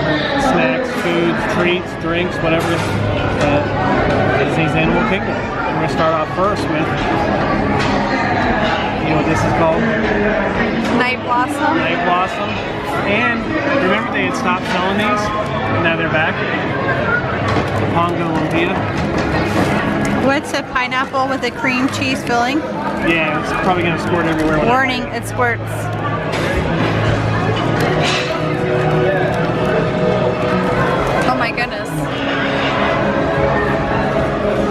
different snacks, foods, treats, drinks, whatever Disney's Animal Kingdom. We're gonna start off first with, you know what this is called? Night Blossom. Night Blossom. And remember they had stopped selling these? Now they're back. Pongo Lumpia. What's a pineapple with a cream cheese filling? Yeah, it's probably gonna squirt everywhere. Warning, it squirts. Oh my goodness.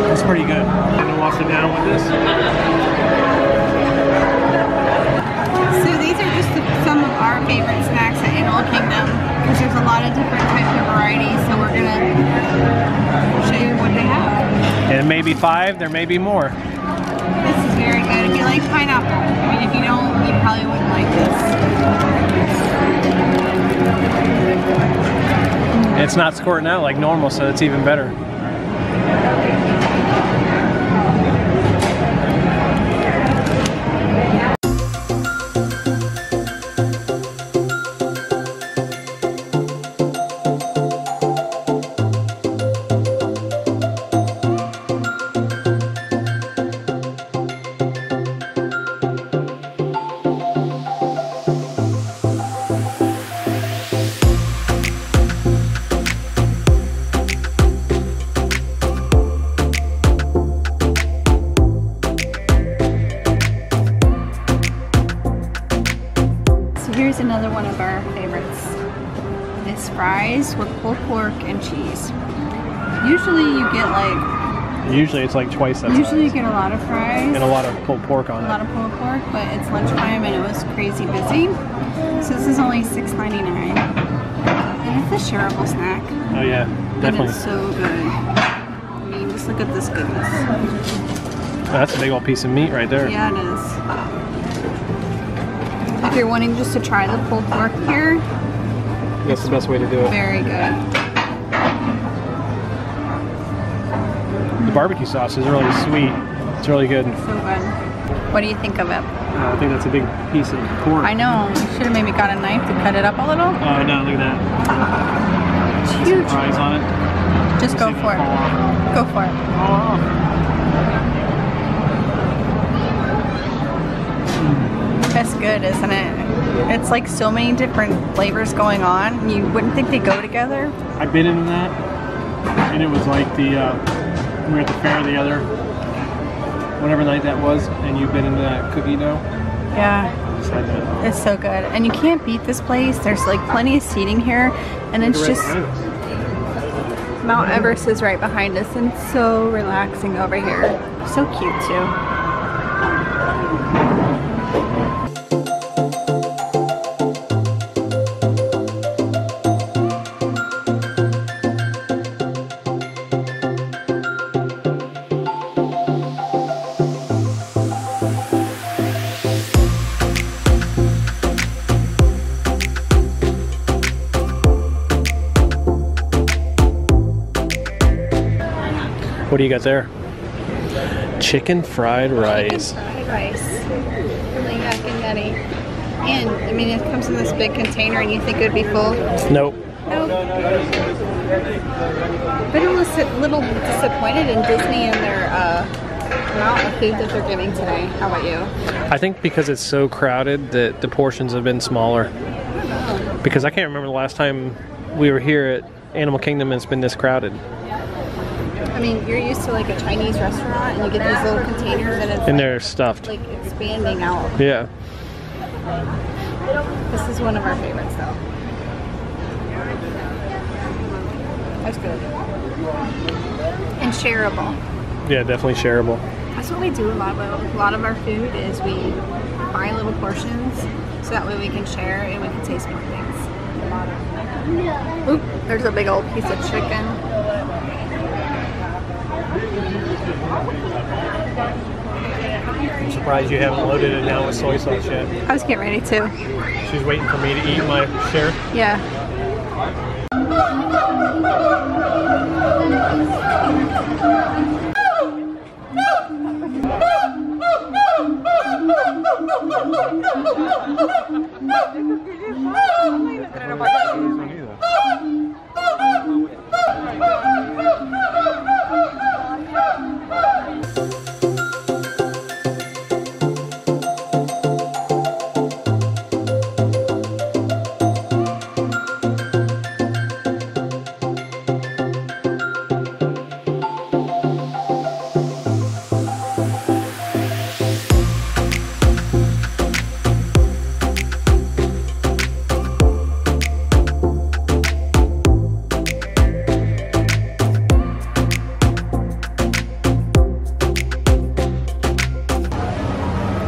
That's pretty good. I'm gonna wash it down with this. So these are just some of our favorite snacks at Animal Kingdom, because there's a lot of different types of varieties, so we're gonna show you what they have. And it may be 5, there may be more. This is very good. If you like pineapple, I mean, if you don't, you probably wouldn't like this. It's not squirting out like normal, so it's even better. Here's another one of our favorites. It's fries with pulled pork and cheese. Usually you get like... Usually it's like twice that Usually you size. get a lot of fries. And a lot of pulled pork on it. A lot of pulled pork, but it's lunchtime and it was crazy busy. So this is only $6.99. And it's a shareable snack. Oh yeah, definitely. And it's so good. I mean, just look at this goodness. Oh, that's a big old piece of meat right there. Yeah, it is. If you're wanting just to try the pulled pork here, that's the best way to do it. Very good. The barbecue sauce is really sweet. It's really good. So good. What do you think of it? I think that's a big piece of pork. I know. You should have maybe got a knife to cut it up a little. Oh no, look at that. It's Some huge. fries on it. Just go for it. Go for it. That's good, isn't it? It's like so many different flavors going on. You wouldn't think they go together. I bit into that, and it was like the we were at the fair the other whatever night that was, and you bit into that cookie dough. Yeah. Just had that. It's so good. And you can't beat this place. There's like plenty of seating here, and it's just Mount Everest is right behind us, and it's so relaxing over here. So cute too. What do you got there? Chicken fried rice. Chicken fried rice. Really Yak Yeti. And I mean, it comes in this big container, and you think it would be full. Nope. Nope. But I'm a little disappointed in Disney and their amount of food that they're giving today. How about you? I think because it's so crowded that the portions have been smaller. Because I can't remember the last time we were here at Animal Kingdom and it's been this crowded. I mean, you're used to like a Chinese restaurant, and you get these little containers, and it's And they're stuffed. like expanding out. Yeah. This is one of our favorites, though. That's good. And shareable. Yeah, definitely shareable. That's what we do a lot with a lot of our food is we buy little portions so that way we can share and we can taste more things. Oop, there's a big old piece of chicken. I'm surprised you haven't loaded it down with soy sauce yet. I was getting ready to. She's waiting for me to eat my share. Yeah.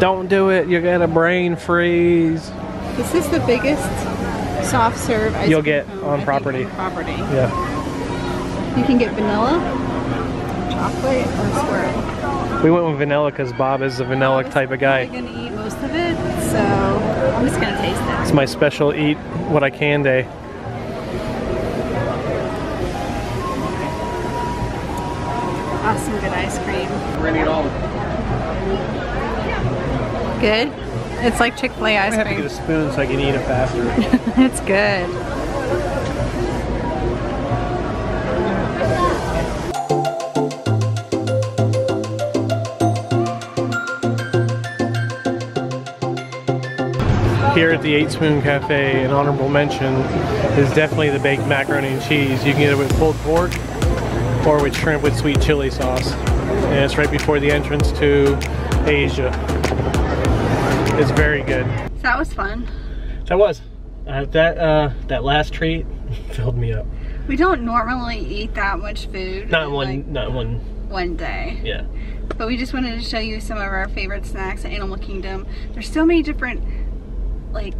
Don't do it. You get a brain freeze. This is the biggest soft serve ice You'll cream get cone, on I property. think, on property. Yeah. You can get vanilla, chocolate, or swirl. We went with vanilla because Bob is a vanilla type of guy. I'm gonna eat most of it, so I'm just gonna taste it. It's my special eat what I can day. Awesome, good ice cream. We're gonna eat all of it. Good? It's like Chick-fil-A ice I have to cream. get a spoon so I can eat it faster. It's good. Here at the 8 Spoon Cafe, an honorable mention is definitely the baked macaroni and cheese. You can get it with pulled pork or with shrimp with sweet chili sauce. And it's right before the entrance to Asia. It's very good. So that was fun. That was. That last treat filled me up. We don't normally eat that much food. Not like, one day. Yeah. But we just wanted to show you some of our favorite snacks at Animal Kingdom. There's so many different, like,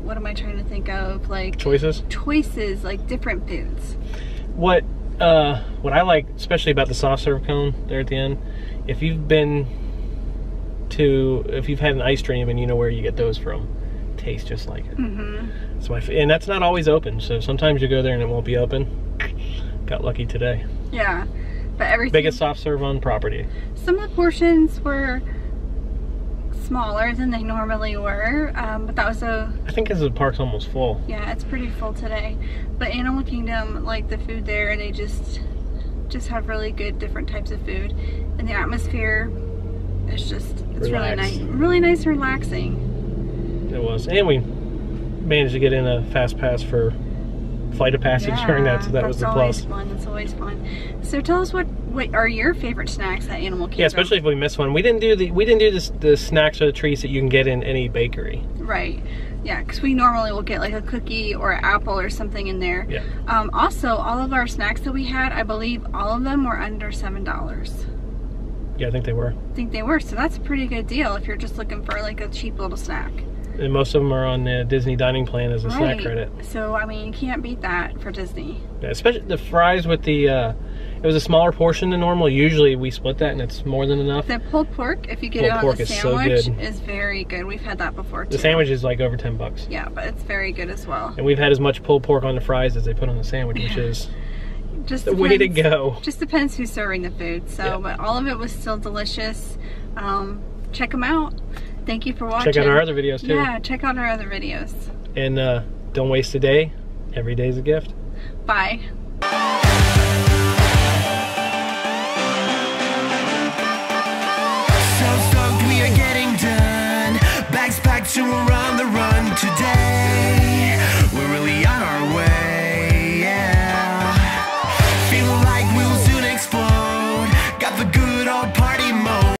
what am I trying to think of? Like Choices, like different foods. What I like especially about the soft serve cone there at the end, if you've had an ice cream and you know where you get those from, tastes just like it. It's and that's not always open, so sometimes you go there and it won't be open. Got lucky today. Yeah, but everything. Biggest soft serve on property. Some of the portions were smaller than they normally were, but that was I think because the park's almost full. Yeah, it's pretty full today. But Animal Kingdom, like the food there, they just have really good different types of food, and the atmosphere is it's really nice and relaxing. It was, and we managed to get in a fast pass for Flight of Passage during that, so that was the plus. That's always fun. So tell us what are your favorite snacks at Animal Kingdom? Yeah, especially if we miss one. We didn't do the snacks or the treats that you can get in any bakery. Right. Yeah, because we normally will get like a cookie or an apple or something in there. Yeah. Also, all of our snacks that we had, I believe all of them were under $7. Yeah, I think they were. So that's a pretty good deal if you're just looking for like a cheap little snack. And most of them are on the Disney dining plan as a snack credit. So, I mean, you can't beat that for Disney. Yeah, especially the fries with the, it was a smaller portion than normal. Usually we split that and it's more than enough. The pulled pork, if you get it on the sandwich, is very good. We've had that before too. The sandwich is like over $10. Yeah, but it's very good as well. And we've had as much pulled pork on the fries as they put on the sandwich, which is just the way to go. Just depends who's serving the food. So, yeah. But all of it was still delicious. Check them out. Thank you for watching. Check out our other videos too. Yeah, check out our other videos. And don't waste a day. Every day's a gift. Bye.